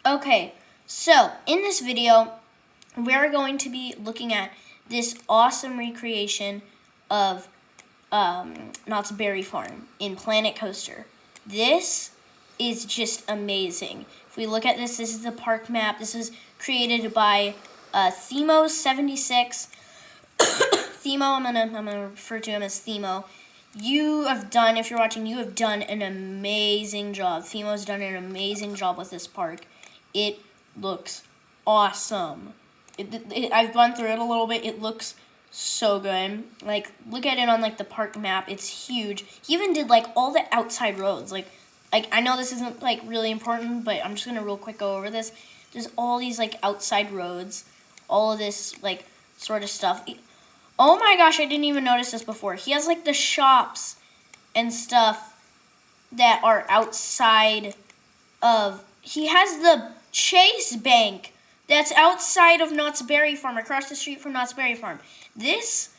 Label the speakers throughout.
Speaker 1: Okay, so in this video, we're going to be looking at this awesome recreation of Knott's Berry Farm in Planet Coaster. This is just amazing. If we look at this, this is the park map. This is created by Themo76. Themo, I'm gonna refer to him as Themo. You have done, if you're watching, you have done an amazing job. Themo's done an amazing job with this park. It looks awesome. I've gone through it a little bit. It looks so good. Like, look at it on like the park map. It's huge. He even did like all the outside roads. Like I know this isn't like really important, but I'm just gonna real quick go over this. There's all these like outside roads, all of this like sort of stuff. Oh my gosh, I didn't even notice this before. He has like the shops and stuff that are outside of. He has the Chase Bank that's outside of Knott's Berry Farm, across the street from Knott's Berry Farm. This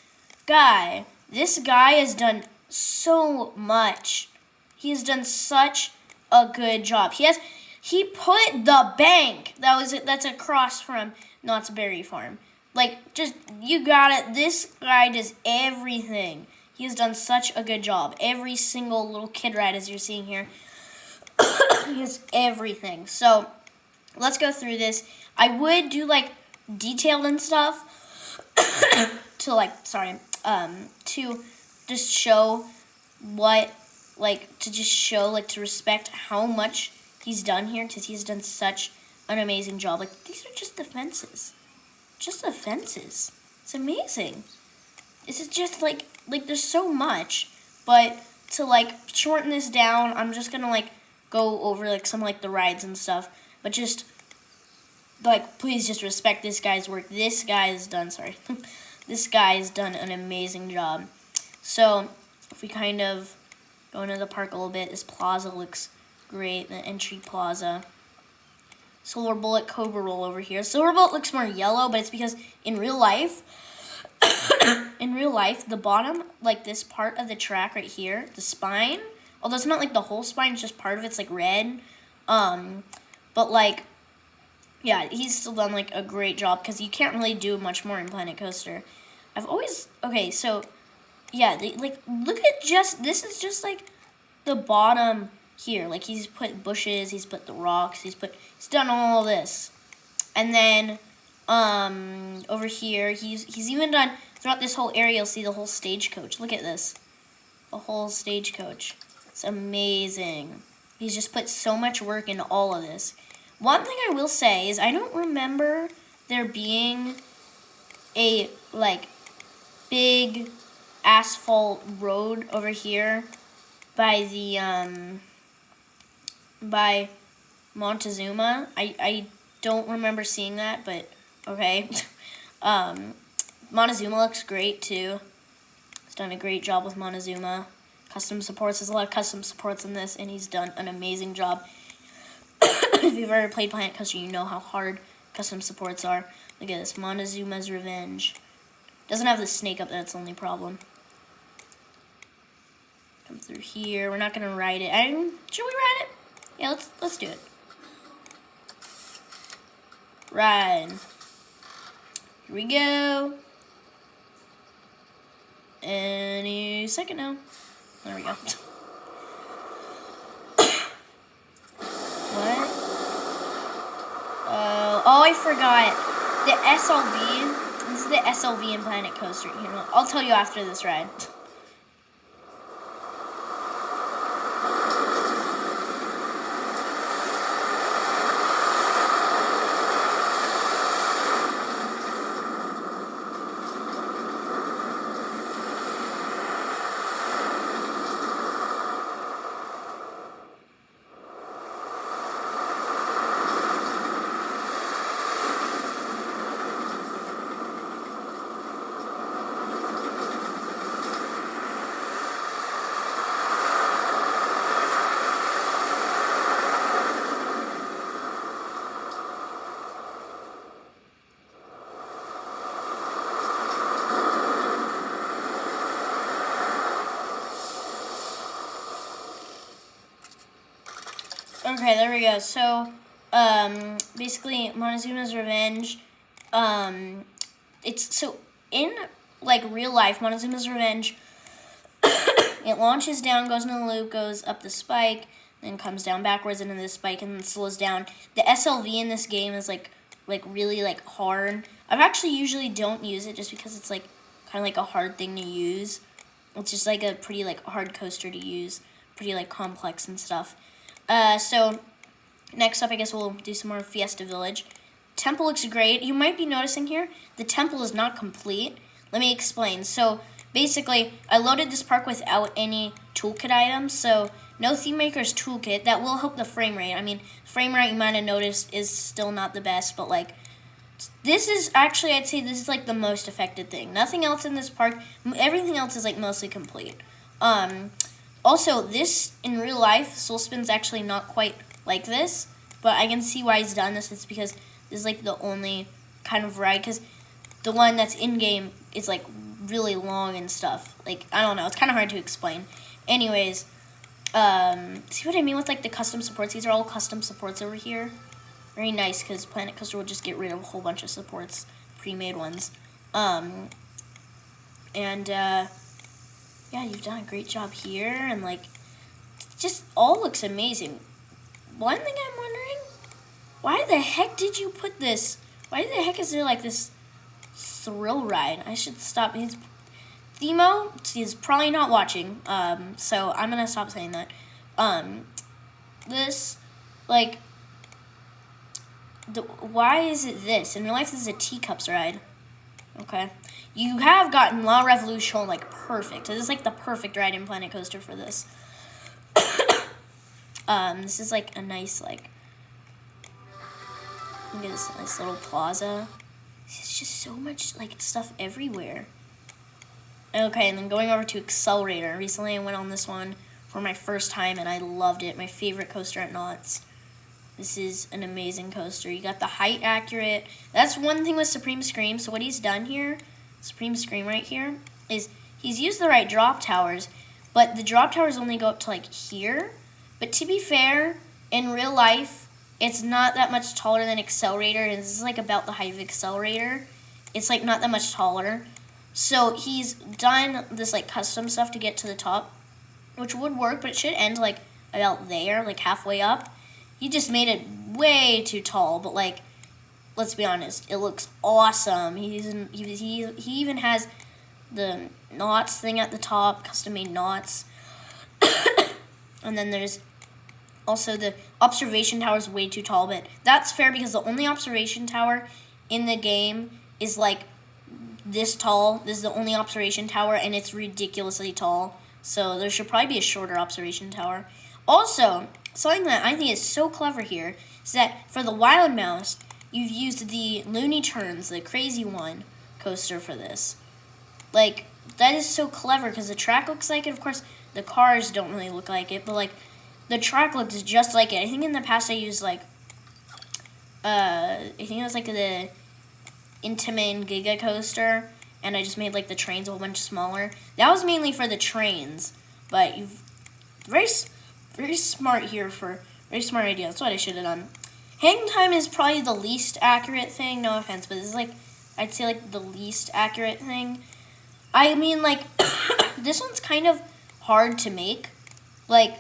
Speaker 1: guy has done so much. He has done such a good job. He put the bank that's across from Knott's Berry Farm. Like, just, you got it. This guy does everything. He has done such a good job. Every single little kid ride, as you're seeing here, he has everything. So, let's go through this. I would do, like, detailed and stuff to just show what, like, to respect how much he's done here, because he's done such an amazing job. Like, these are just the fences. Just the fences. It's amazing. This is just, like, there's so much, but to, like, shorten this down, I'm just gonna, like, go over, like, some, like, the rides and stuff, but just, like, please just respect this guy's work. This guy has done an amazing job. So, if we kind of go into the park a little bit, this plaza looks great, the entry plaza. Silver Bullet Cobra Roll over here. Silver Bullet looks more yellow, but it's because in real life, the bottom, like this part of the track right here, the spine, although it's not like the whole spine, it's just part of it's like red. But like, yeah, he's still done like a great job because you can't really do much more in Planet Coaster. Okay, so yeah, like look at this is just like the bottom here. Like he's put bushes, he's put the rocks, he's done all this. And then over here, he's even done, throughout this whole area, you'll see the whole stagecoach. Look at this. The whole stagecoach. It's amazing. He's just put so much work into all of this. One thing I will say is I don't remember there being a, like, big asphalt road over here by the, by Montezuma. I don't remember seeing that, but okay. Montezuma looks great too. He's done a great job with Montezuma. Custom supports, there's a lot of custom supports in this, and he's done an amazing job. If you've ever played Planet Coaster, you know how hard custom supports are. Look at this, Montezuma's Revenge. Doesn't have the snake up there, that's the only problem. Come through here, we're not gonna ride it. Should we ride it? Yeah, let's do it. Ride. Here we go. Any second now. There we go. What? Oh, I forgot. The SLV. This is the SLV in Planet Coaster. You know, I'll tell you after this ride. Okay, there we go. So, basically Montezuma's Revenge. It's so in like real life, Montezuma's Revenge. It launches down, goes into the loop, goes up the spike, then comes down backwards into the spike, and then slows down. The SLV in this game is like really like hard. I actually usually don't use it just because it's like kind of like a hard thing to use. It's just like a pretty like hard coaster to use, pretty like complex and stuff. So next up, I guess we'll do some more Fiesta Village. Temple looks great. You might be noticing here, the temple is not complete. Let me explain. So basically, I loaded this park without any toolkit items, so no Theme Maker's toolkit. That will help the frame rate. I mean, frame rate, you might have noticed, is still not the best, but like, this is actually, I'd say this is like the most affected thing. Nothing else in this park, everything else is like mostly complete. Also, this, in real life, Soul Spin's actually not quite like this, but I can see why he's done this. It's because this is like the only kind of ride, because the one that's in-game is like really long and stuff. Like, I don't know, it's kind of hard to explain. Anyways, see what I mean with like the custom supports? These are all custom supports over here. Very nice, because Planet Coaster will just get rid of a whole bunch of supports, pre-made ones. Yeah, you've done a great job here, and like, just all looks amazing. One thing I'm wondering, why the heck did you put this? Why the heck is there like this thrill ride? I should stop. Themo is probably not watching, so I'm gonna stop saying that. This, like, why is it this? In real life, this is a teacups ride. Okay. You have gotten La Revolution, like, perfect. This is, like, the perfect ride in Planet Coaster for this. This is, like, a nice, like, look at this nice little plaza. It's just so much, like, stuff everywhere. Okay, and then going over to Accelerator. Recently, I went on this one for my first time, and I loved it. My favorite coaster at Knott's. This is an amazing coaster. You got the height accurate. That's one thing with Supreme Scream. So what he's done here, Supreme Scream right here, is he's used the right drop towers, but the drop towers only go up to like here. But to be fair, in real life, it's not that much taller than Accelerator, and this is like about the height of Accelerator. It's like not that much taller. So he's done this like custom stuff to get to the top, which would work, but it should end like about there, like halfway up. He just made it way too tall, but like, let's be honest, it looks awesome. He even has the knots thing at the top, custom-made knots. And then there's also the observation tower is way too tall, but that's fair because the only observation tower in the game is like this tall. This is the only observation tower, and it's ridiculously tall. So there should probably be a shorter observation tower. Also, something that I think is so clever here is that for the Wild Mouse, you've used the Looney Tunes, the Crazy One coaster for this. Like, that is so clever because the track looks like it. Of course, the cars don't really look like it, but like, the track looks just like it. I think in the past I used like, I think it was like the Intamin Giga coaster, and I just made like the trains a whole bunch smaller. That was mainly for the trains, but you've very smart here for very smart idea. That's what I should have done. Hang time is probably the least accurate thing. No offense, but this is like, I'd say like the least accurate thing. I mean, like, this one's kind of hard to make. Like,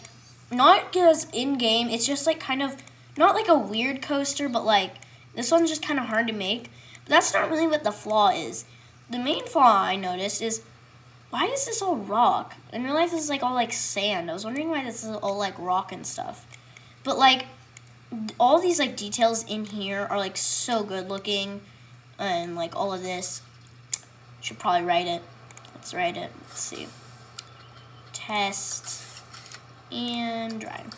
Speaker 1: not because in game, it's just like kind of not like a weird coaster, but like this one's just kind of hard to make. But that's not really what the flaw is. The main flaw I noticed is, why is this all rock? In real life, this is like all like sand. I was wondering why this is all like rock and stuff. But like, all these like details in here are like so good looking, and like all of this. Should probably write it. Let's write it. Let's see. Test and drive.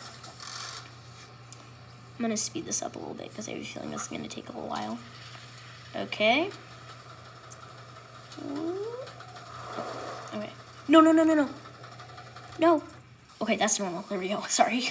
Speaker 1: I'm gonna speed this up a little bit because I have a feeling this is gonna take a little while. Okay. Okay. No. No. Okay, that's normal. There we go. Sorry.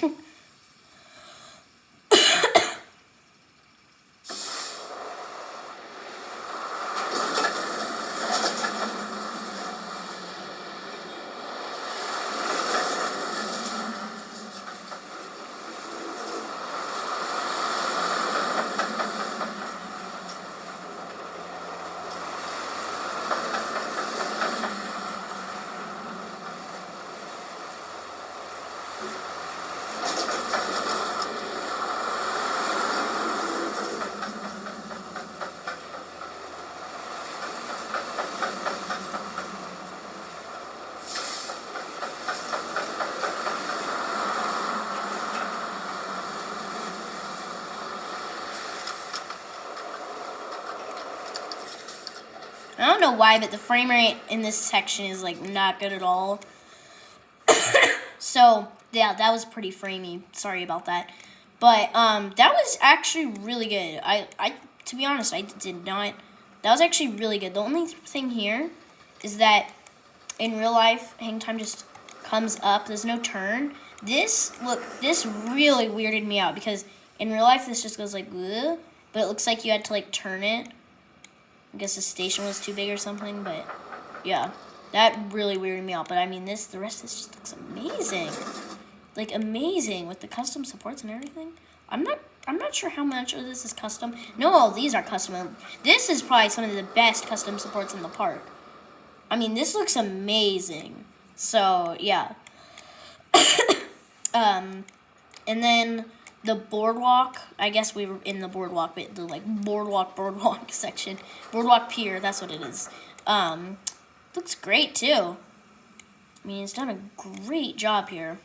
Speaker 1: I don't know why, but the frame rate in this section is like not good at all. So yeah, that was pretty framey. Sorry about that. But that was actually really good. I to be honest, I did not. That was actually really good. The only thing here is that in real life, hang time just comes up. There's no turn. This really weirded me out because in real life this just goes like, ugh, but it looks like you had to like turn it. I guess the station was too big or something, but yeah, that really weirded me out. But I mean, the rest of this just looks amazing, like amazing with the custom supports and everything. I'm not sure how much of this is custom. No, all these are custom. This is probably some of the best custom supports in the park. I mean, this looks amazing. So yeah. And then the boardwalk, I guess we were in the boardwalk, but the like boardwalk section. Boardwalk pier, that's what it is. Looks great too. I mean, it's done a great job here.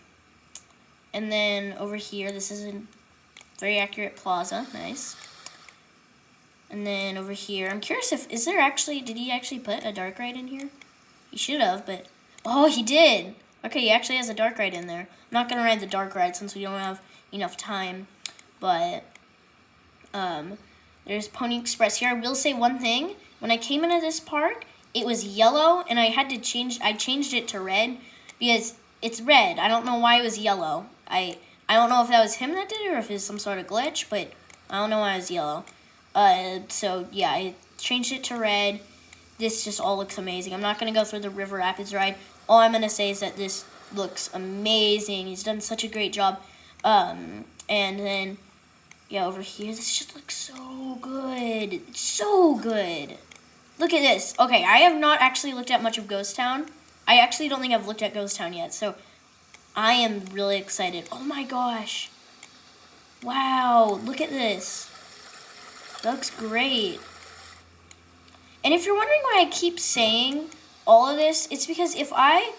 Speaker 1: And then over here, this is a very accurate plaza, nice. And then over here, I'm curious did he actually put a dark ride in here? He should have, but, oh, he did. Okay, he actually has a dark ride in there. I'm not going to ride the dark ride since we don't have enough time. But there's Pony Express here. I will say one thing. When I came into this park, it was yellow, and I changed it to red because it's red. I don't know why it was yellow. I don't know if that was him that did it or if it was some sort of glitch, but I don't know why it was yellow. So, yeah, I changed it to red. This just all looks amazing. I'm not going to go through the River Rapids ride. All I'm going to say is that this looks amazing. He's done such a great job. And then, yeah, over here, this just looks so good. It's so good. Look at this. Okay, I have not actually looked at much of Ghost Town. I actually don't think I've looked at Ghost Town yet, so I am really excited. Oh my gosh. Wow, look at this. That looks great. And if you're wondering why I keep saying all of this, it's because if I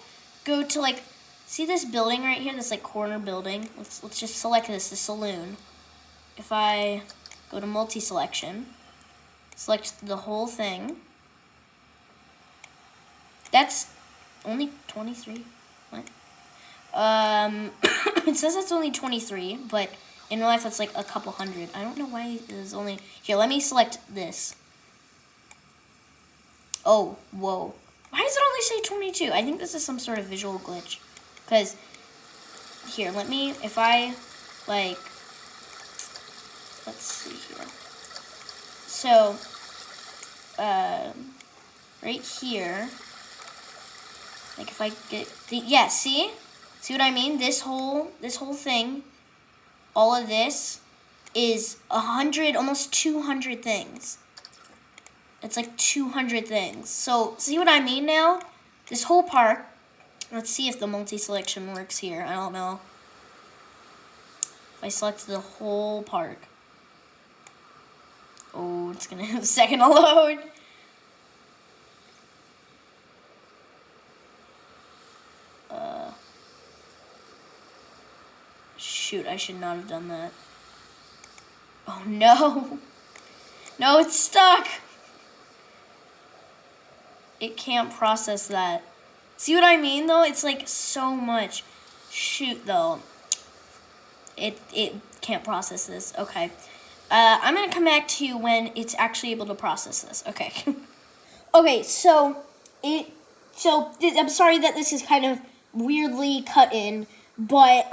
Speaker 1: go to like, see this building right here, this like corner building? Let's just select this, the saloon. If I go to multi-selection, select the whole thing. That's only 23. What? It says it's only 23, but in real life that's like a couple hundred. I don't know why there's only... Here, let me select this. Oh, whoa. Why does it only say 22? I think this is some sort of visual glitch. Because, here, if I, like, let's see here. So, right here, like if I get, yeah, see what I mean? This whole thing, all of this is 100, almost 200 things. It's like 200 things. So, see what I mean now? This whole park, let's see if the multi-selection works here. I don't know. If I select the whole park. Oh, it's going to have a second to load. Shoot, I should not have done that. Oh, no. No, it's stuck. It can't process that. See what I mean, though? It's like so much. Shoot, though. It can't process this. Okay. I'm going to come back to you when it's actually able to process this. Okay. Okay, so I'm sorry that this is kind of weirdly cut in, but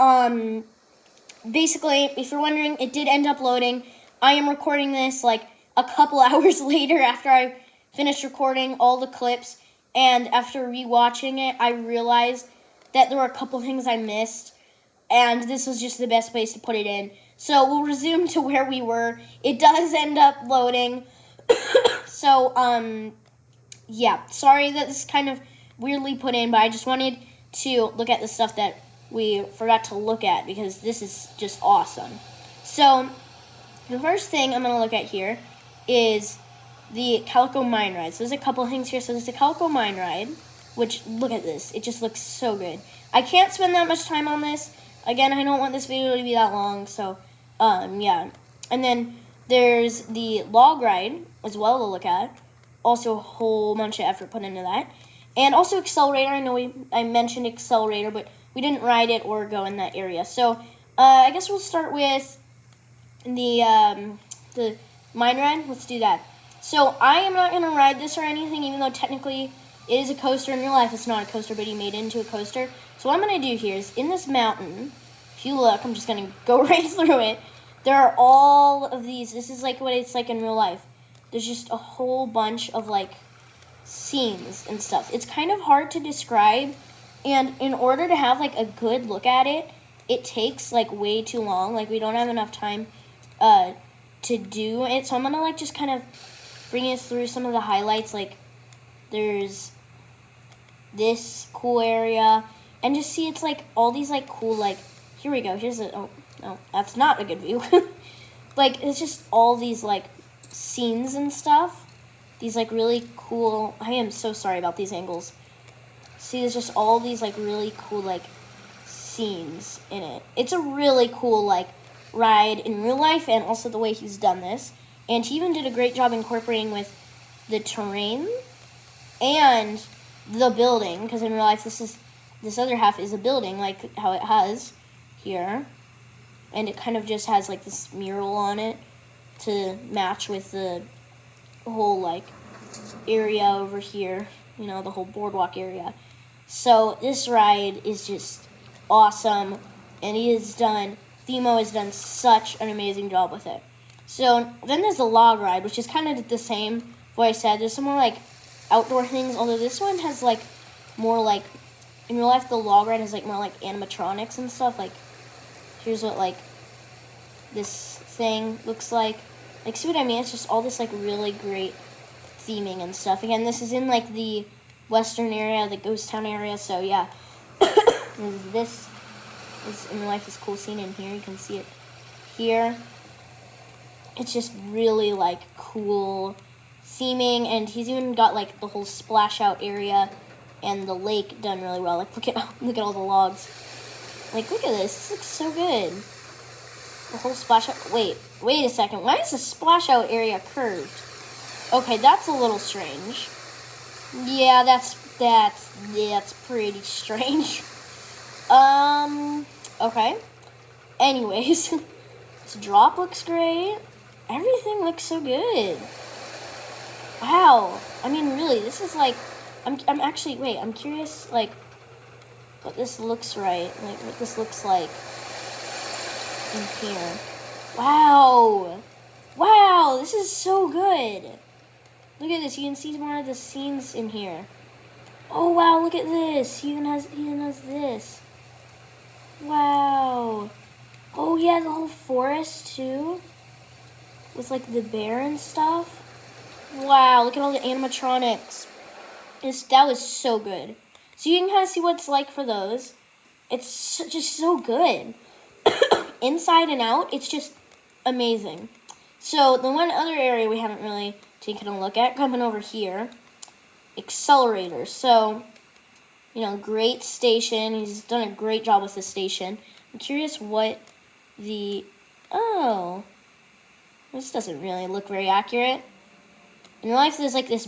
Speaker 1: basically, if you're wondering, it did end up loading. I am recording this like a couple hours later after I finished recording all the clips, and after rewatching it, I realized that there were a couple things I missed, and this was just the best place to put it in. So we'll resume to where we were. It does end up loading. So, yeah, sorry that this is kind of weirdly put in, but I just wanted to look at the stuff that we forgot to look at because this is just awesome. So, the first thing I'm going to look at here is the Calico Mine Ride. So there's a couple things here. So there's the Calico Mine Ride, which, look at this. It just looks so good. I can't spend that much time on this. Again, I don't want this video to be that long, so, yeah. And then there's the Log Ride as well to look at. also a whole bunch of effort put into that. And also Accelerator. I know I mentioned Accelerator, but we didn't ride it or go in that area. So I guess we'll start with the mine ride. Let's do that. So I am not going to ride this or anything, even though technically it is a coaster. In real life, it's not a coaster, but he made it into a coaster. So what I'm going to do here is, in this mountain, if you look, I'm just going to go right through it. There are all of these. This is like what it's like in real life. There's just a whole bunch of like scenes and stuff. It's kind of hard to describe, and in order to have like a good look at it, it takes like way too long. Like we don't have enough time to do it. So I'm going to like just kind of bring us through some of the highlights. Like there's this cool area, and just see it's like all these like cool, like, here we go, here's a, oh no, that's not a good view. Like it's just all these like scenes and stuff, these like really cool, I am so sorry about these angles. See, there's just all these like really cool like scenes in it. It's a really cool like ride in real life, and also the way he's done this. And he even did a great job incorporating with the terrain and the building, because in real life this other half is a building, like how it has here, and it kind of just has like this mural on it to match with the whole like area over here, you know, the whole boardwalk area. So this ride is just awesome, and Themo has done such an amazing job with it. So then there's the log ride, which is kind of the same what I said. There's some more like outdoor things, although this one has like more like, in real life the log ride has like more like animatronics and stuff. Like here's what like this thing looks like. Like, see what I mean? It's just all this like really great theming and stuff. Again, this is in like the western area, the ghost town area. So yeah, this is in real life this cool scene in here. You can see it here. It's just really like cool theming, and he's even got like the whole splash out area and the lake done really well. Like look at all the logs. Like look at this. This looks so good. The whole splash out. Wait a second. Why is the splash out area curved? Okay, that's a little strange. Yeah, that's pretty strange. Okay. Anyways, this drop looks great. Everything looks so good. Wow. I mean, really, this is like, I'm actually, wait, I'm curious, like, what this looks like in here. Wow. Wow, this is so good. Look at this. You can see more of the scenes in here. Oh, wow, look at this. He even has this. Wow. Oh, yeah, the whole forest, too. With, like, the bear and stuff. Wow, look at all the animatronics. That was so good. So you can kind of see what it's like for those. It's just so good. Inside and out, it's just amazing. So the one other area we haven't really taken a look at, coming over here, Accelerator. So, you know, great station. He's done a great job with this station. I'm curious what oh, this doesn't really look very accurate. In real life, there's like this.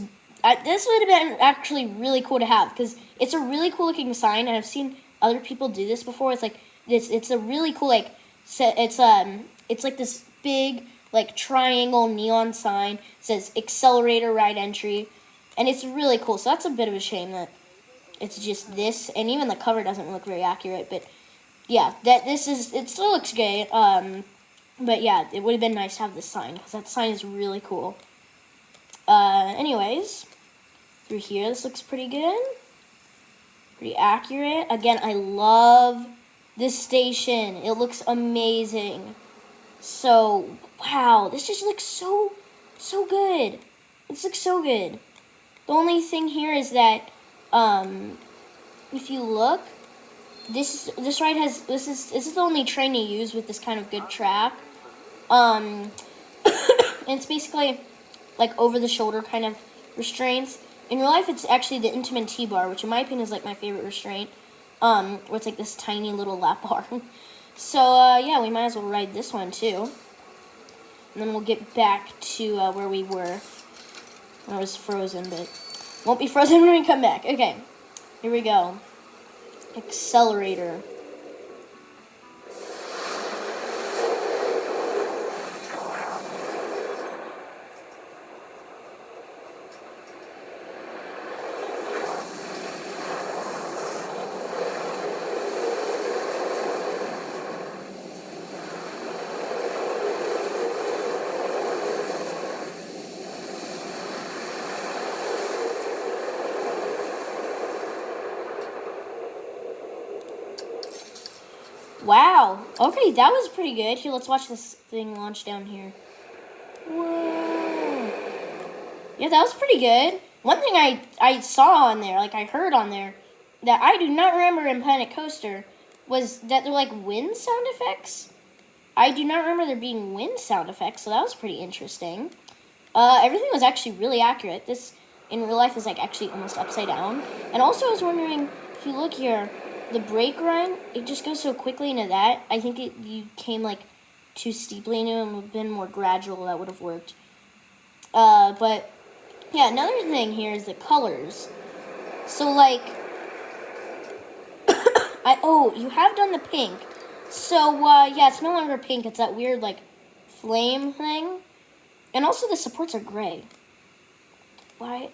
Speaker 1: This would have been actually really cool to have, because it's a really cool looking sign, and I've seen other people do this before. It's like this. It's a really cool like. It's like this big like triangle neon sign. It says Accelerator Ride Entry, and it's really cool. So that's a bit of a shame that it's just this, and even the cover doesn't look very accurate. But yeah, it still looks great. But yeah, it would have been nice to have this sign, because that sign is really cool. Anyways, through here, this looks pretty good. Pretty accurate. Again, I love this station. It looks amazing. So, wow, this just looks so good. This looks so good. The only thing here is that, if you look, this ride has, this is the only train you use with this kind of good track. And it's basically like over-the-shoulder kind of restraints. In real life, it's actually the Intamin T-bar, which in my opinion is like my favorite restraint, where it's like this tiny little lap bar. So, yeah, we might as well ride this one, too. And then we'll get back to where we were. I was frozen, but won't be frozen when we come back. Okay, here we go. Accelerator. Wow. Okay, that was pretty good. Here, let's watch this thing launch down here. Whoa. Yeah, that was pretty good. One thing I saw on there, like I heard on there, that I do not remember in Planet Coaster, was that they're like wind sound effects. I do not remember there being wind sound effects, so that was pretty interesting. Everything was actually really accurate. This, in real life, is like actually almost upside down. And also I was wondering, if you look here, the brake run, it just goes so quickly into that. I think you came like too steeply into it and would have been more gradual. That would have worked. But yeah, another thing here is the colors. So like, you have done the pink. So yeah, it's no longer pink. It's that weird like flame thing. And also the supports are gray. Why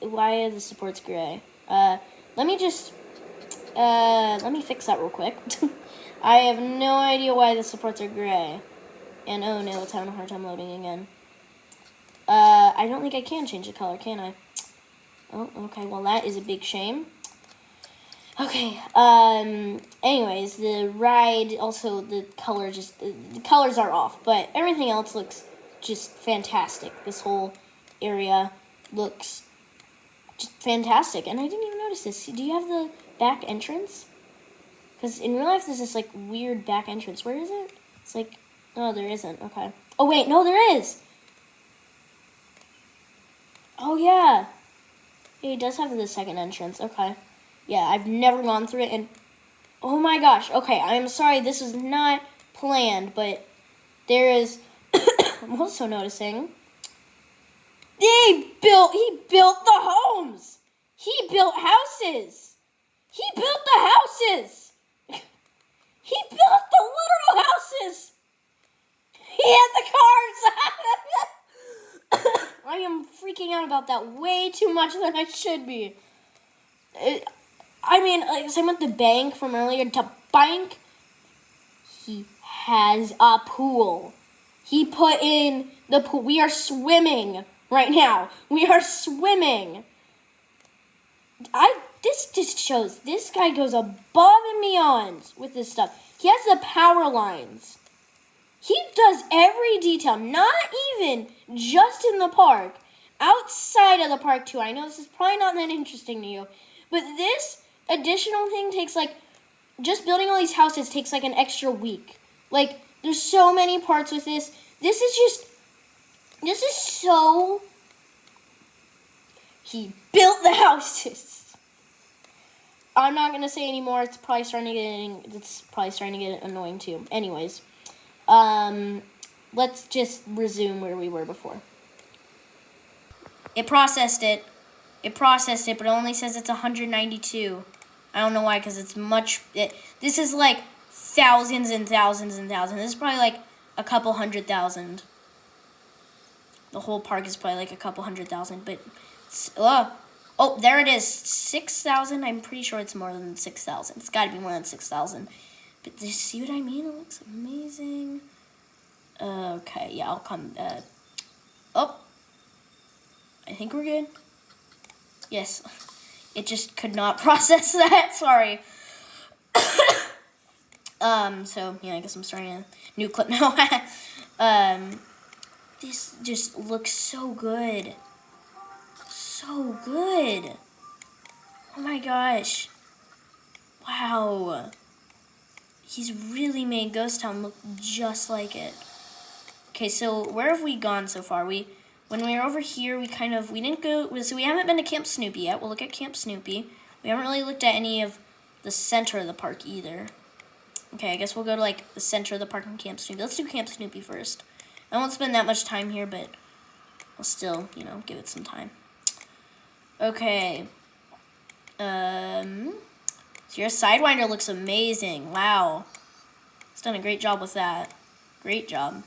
Speaker 1: are the supports gray? Let me fix that real quick. I have no idea why the supports are gray. And oh no, it's having a hard time loading again. I don't think I can change the color, can I? Oh, okay, well that is a big shame. Okay, anyways, the ride, also the colors are off, but everything else looks just fantastic. This whole area looks just fantastic, and I didn't even notice this. Do you have the back entrance? Because in real life, there's this, like, weird back entrance. Where is it? It's like, oh, there isn't. Okay. Oh, wait, no, there is! Oh, yeah. It does have the second entrance. Okay. Yeah, I've never gone through it, and oh my gosh. Okay, I'm sorry, this was not planned, but there is, I'm also noticing, he built the homes! He built houses! He built the houses! He built the literal houses! He had the cars! I am freaking out about that way too much than I should be. Same with the bank from earlier. To bank, he has a pool. He put in the pool. We are swimming right now. We are swimming. This just shows this guy goes above and beyond with this stuff. He has the power lines. He does every detail, not even just in the park, outside of the park too. I know this is probably not that interesting to you, but this additional thing takes just building all these houses takes like an extra week. Like, there's so many parts with this. This is so, he built the houses. I'm not gonna say anymore. It's probably starting to get annoying too. Anyways, let's just resume where we were before. It processed it, but it only says it's 192. I don't know why, because it's this is like thousands and thousands and thousands. This is probably like a couple 100,000. The whole park is probably like a couple 100,000, but oh, there it is, 6,000. I'm pretty sure it's more than 6,000. It's got to be more than 6,000. But do you see what I mean? It looks amazing. Okay, yeah, I'll come. Oh, I think we're good. Yes, it just could not process that. Sorry. So yeah, I guess I'm starting a new clip now. This just looks so good. So good. Oh my gosh. Wow. He's really made Ghost Town look just like it. Okay, so where have we gone so far? When we were over here, we didn't go, so we haven't been to Camp Snoopy yet. We'll look at Camp Snoopy. We haven't really looked at any of the center of the park either. Okay, I guess we'll go to like the center of the park and Camp Snoopy. Let's do Camp Snoopy first. I won't spend that much time here, but I'll still, you know, give it some time. Okay. So your Sidewinder looks amazing. Wow. It's done a great job with that. Great job.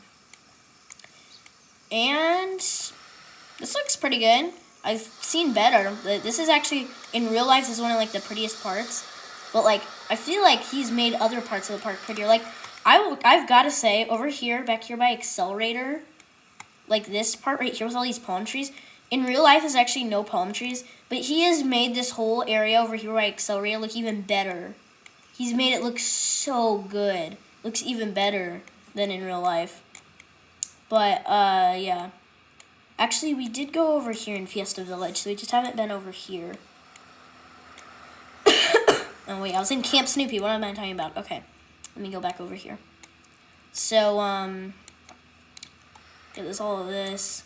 Speaker 1: And this looks pretty good. I've seen better. This is actually, in real life, this is one of like the prettiest parts. But like, I feel like he's made other parts of the park prettier. Like, I've got to say, over here, back here by Accelerator, like this part right here with all these palm trees, in real life there's actually no palm trees, but he has made this whole area over here by Accelerator look even better. He's made it look so good. Looks even better than in real life. But, yeah. Actually, we did go over here in Fiesta Village, so we just haven't been over here. Oh, wait, I was in Camp Snoopy. What am I talking about? Okay, let me go back over here. So, there's all of this.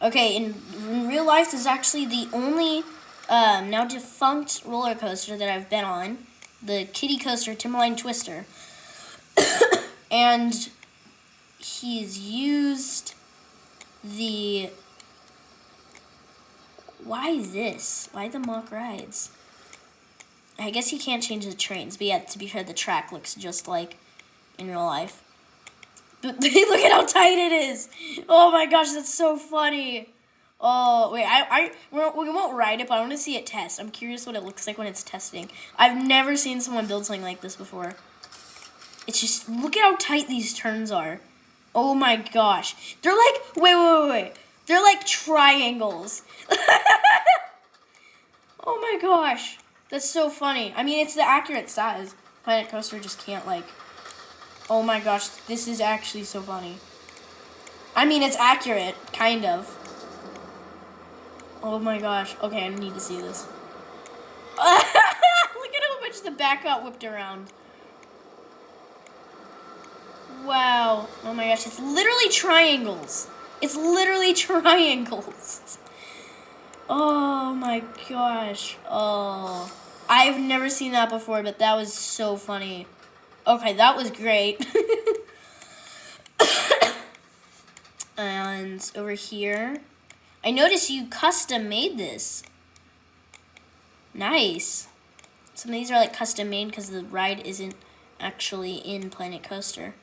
Speaker 1: Okay, in real life, this is actually the only now defunct roller coaster that I've been on. The Kiddie Coaster Timberline Twister. And he's used the... Why this? Why the mock rides? I guess you can't change the trains, but yeah, to be fair, the track looks just like in real life. But look at how tight it is. Oh my gosh, that's so funny. Oh, wait, we won't ride it, but I want to see it test. I'm curious what it looks like when it's testing. I've never seen someone build something like this before. It's just, look at how tight these turns are. Oh my gosh. They're like, wait. They're like triangles. Oh my gosh. That's so funny. I mean, it's the accurate size. Planet Coaster just can't like... Oh my gosh, this is actually so funny. I mean, it's accurate, kind of. Oh my gosh. Okay, I need to see this. Look at how much the back got whipped around. Wow. Oh my gosh, it's literally triangles. It's literally triangles. Oh my gosh. Oh. I've never seen that before, but that was so funny. Okay, that was great. And over here, I noticed you custom made this. Nice. Some of these are like custom made because the ride isn't actually in Planet Coaster.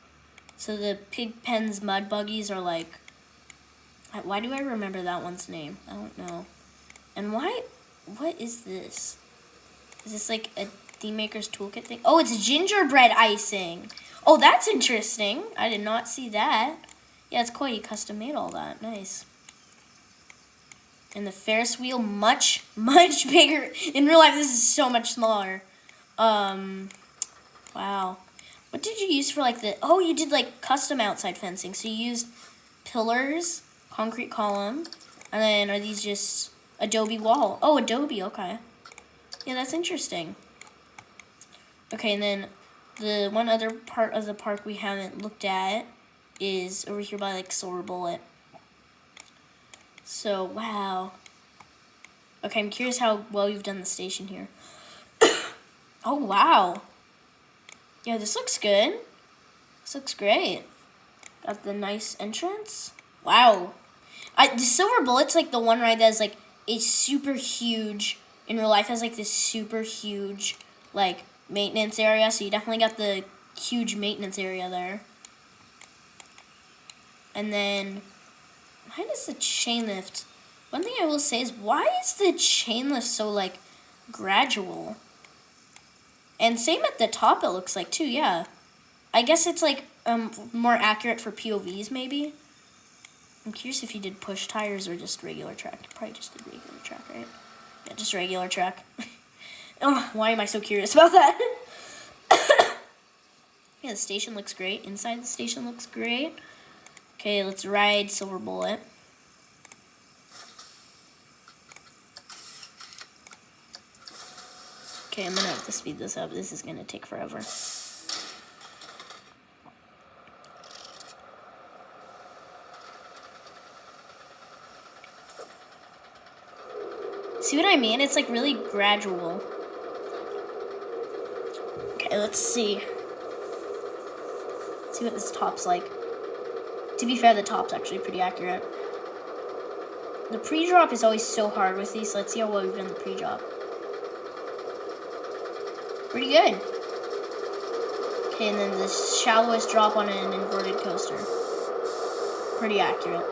Speaker 1: So the Pigpen's mud buggies are like, why do I remember that one's name? I don't know. And what is this? Is this like a Theme Maker's Toolkit thing? Oh, it's gingerbread icing. Oh, that's interesting. I did not see that. Yeah, it's cool. You custom made all that. Nice. And the Ferris wheel, much bigger. In real life, this is so much smaller. Wow. What did you use for like the... Oh, you did like custom outside fencing. So you used pillars, concrete column, and then are these just adobe wall? Oh, adobe. Okay. Yeah, that's interesting. Okay, and then the one other part of the park we haven't looked at is over here by like Silver Bullet. So, wow. Okay, I'm curious how well you've done the station here. Oh, wow. Yeah, this looks good. This looks great. Got the nice entrance. Wow. The Silver Bullet's like the one ride that's like a super huge, in real life has like this super huge like maintenance area. So you definitely got the huge maintenance area there. And then, why does the chain lift? One thing I will say is, why is the chain lift so like gradual? And same at the top, it looks like too. Yeah, I guess it's like more accurate for POVs maybe. I'm curious if you did push tires or just regular track. Probably just did regular track, right? Yeah, just regular track. Oh, why am I so curious about that? Yeah, the station looks great. Inside the station looks great. Okay, let's ride Silver Bullet. Okay, I'm gonna have to speed this up. This is gonna take forever. See what I mean? It's like really gradual. Okay, let's see. Let's see what this top's like. To be fair, the top's actually pretty accurate. The pre-drop is always so hard with these. Let's see how well we've done the pre-drop. Pretty good. Okay, and then the shallowest drop on an inverted coaster. Pretty accurate.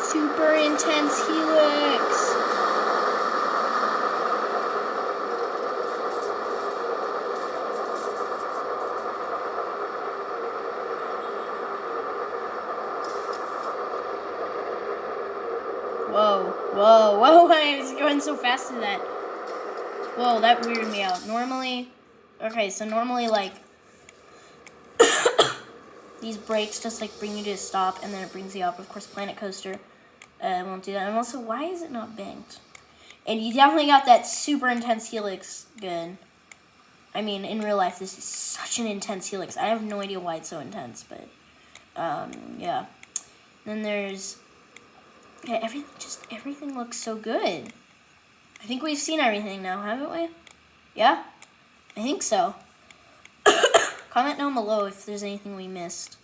Speaker 1: Super intense helix. Whoa, whoa, whoa, I was going so fast to that. Whoa, that weirded me out. Normally, like, these brakes just like bring you to a stop and then it brings you up. Of course, Planet Coaster won't do that. And also, why is it not banked? And you definitely got that super intense helix good. I mean, in real life, this is such an intense helix. I have no idea why it's so intense, but yeah. Then there's everything looks so good. I think we've seen everything now, haven't we? Yeah, I think so. Comment down below if there's anything we missed.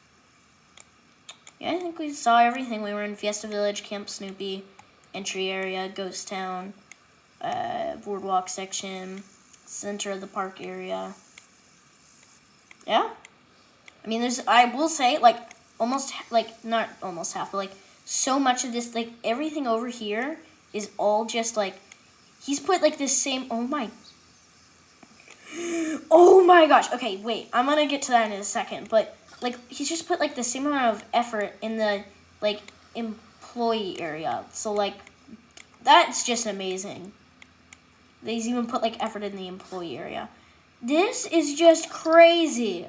Speaker 1: Yeah, I think we saw everything. We were in Fiesta Village, Camp Snoopy, entry area, Ghost Town, boardwalk section, center of the park area. Yeah. I mean, I will say, like, not almost half, but, like, so much of this, like, everything over here is all just, like, he's put, like, this same, oh my gosh. Okay, wait, I'm gonna get to that in a second, but, like, he's just put, like, the same amount of effort in the, like, employee area. So, like, that's just amazing. He's even put, like, effort in the employee area. This is just crazy.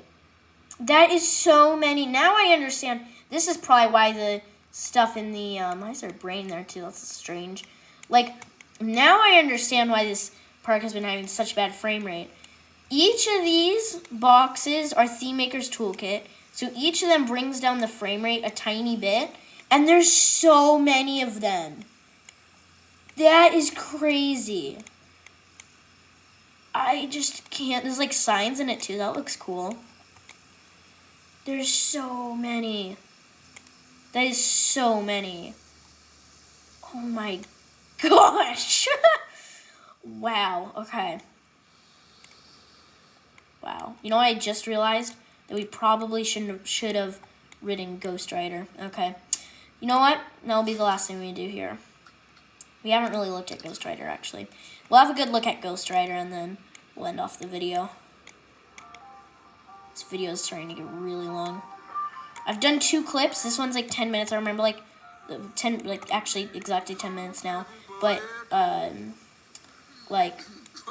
Speaker 1: That is so many. Now I understand. This is probably why the stuff in the, why is there a brain there too? That's strange. Like, now I understand why this park has been having such bad frame rate. Each of these boxes are Theme Maker's Toolkit, so each of them brings down the frame rate a tiny bit, and there's so many of them. That is crazy. I just can't. There's, like, signs in it, too. That looks cool. There's so many. That is so many. Oh, my gosh. Wow. Okay. Wow. You know what I just realized? That we probably should have ridden Ghost Rider. Okay. You know what? That'll be the last thing we do here. We haven't really looked at Ghost Rider, actually. We'll have a good look at Ghost Rider, and then we'll end off the video. This video is starting to get really long. I've done 2 clips. This one's like 10 minutes. I remember like actually exactly 10 minutes now. But like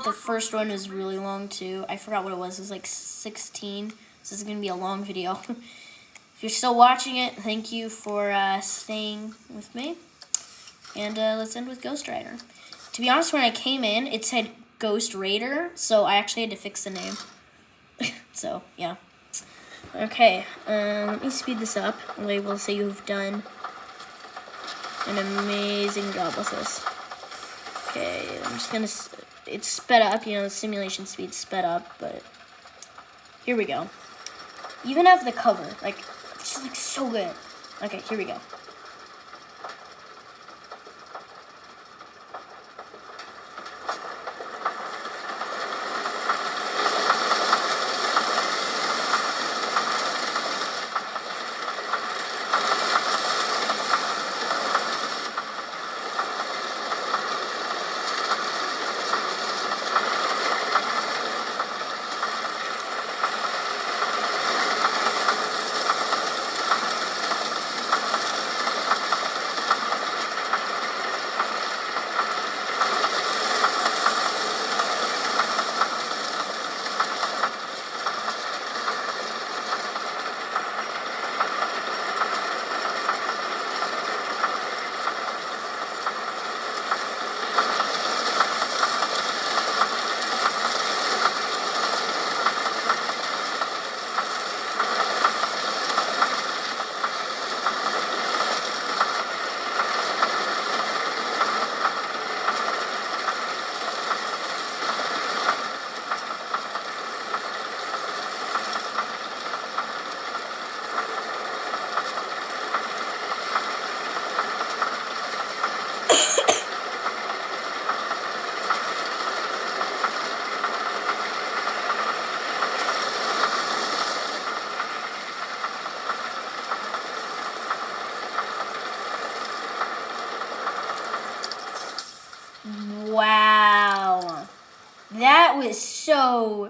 Speaker 1: the first one was really long too. I forgot what it was. It was like 16. So this is gonna be a long video. If you're still watching it, thank you for staying with me. And let's end with Ghost Rider. To be honest, when I came in, it said Ghost Raider, so I actually had to fix the name. So, yeah. Okay, let me speed this up. I will say you've done an amazing job with this. Okay, I'm just gonna, it's sped up, you know, the simulation speed's sped up, but here we go. Even have the cover, like, it's like so good. Okay, here we go.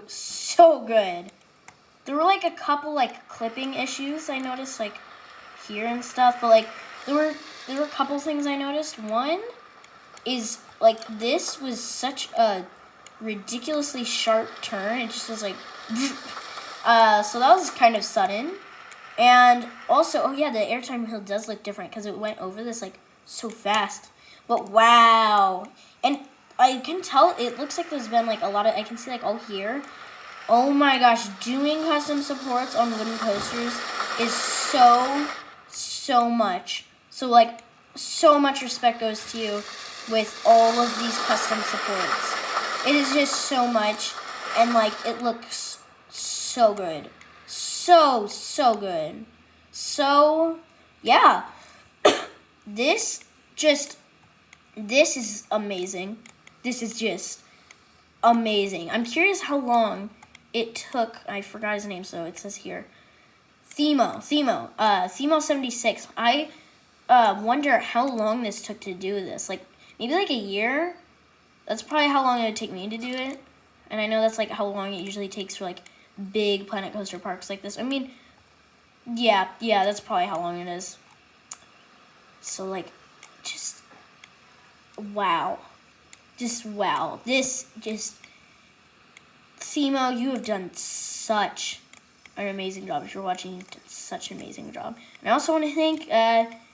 Speaker 1: so good. There were like a couple like clipping issues I noticed like here and stuff, but like there were a couple things I noticed. One is like this was such a ridiculously sharp turn. It just was like so that was kind of sudden. And also, oh yeah, the airtime hill does look different because it went over this like so fast. But wow. And I can tell it looks like there's been like a lot of, I can see like all here. Oh my gosh, doing custom supports on wooden coasters is so much. So like so much respect goes to you with all of these custom supports. It is just so much, and like it looks so good. So good. So yeah. This is amazing. This is just amazing. I'm curious how long it took. I forgot his name, so it says here. Themo 76. I wonder how long this took to do this. Like maybe like a year. That's probably how long it would take me to do it. And I know that's like how long it usually takes for like big Planet Coaster parks like this. I mean, yeah, that's probably how long it is. So like, just wow. Wow. Themo, you have done such an amazing job. If you're watching, you've done such an amazing job. And I also want to thank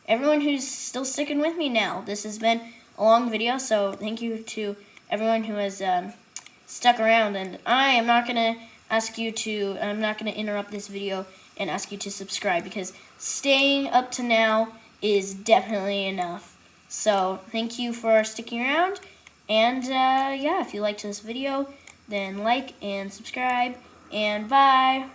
Speaker 1: everyone who's still sticking with me now. This has been a long video, so thank you to everyone who has stuck around. And I'm not going to interrupt this video and ask you to subscribe, because staying up to now is definitely enough. So thank you for sticking around. And yeah, if you liked this video, then like and subscribe, and bye.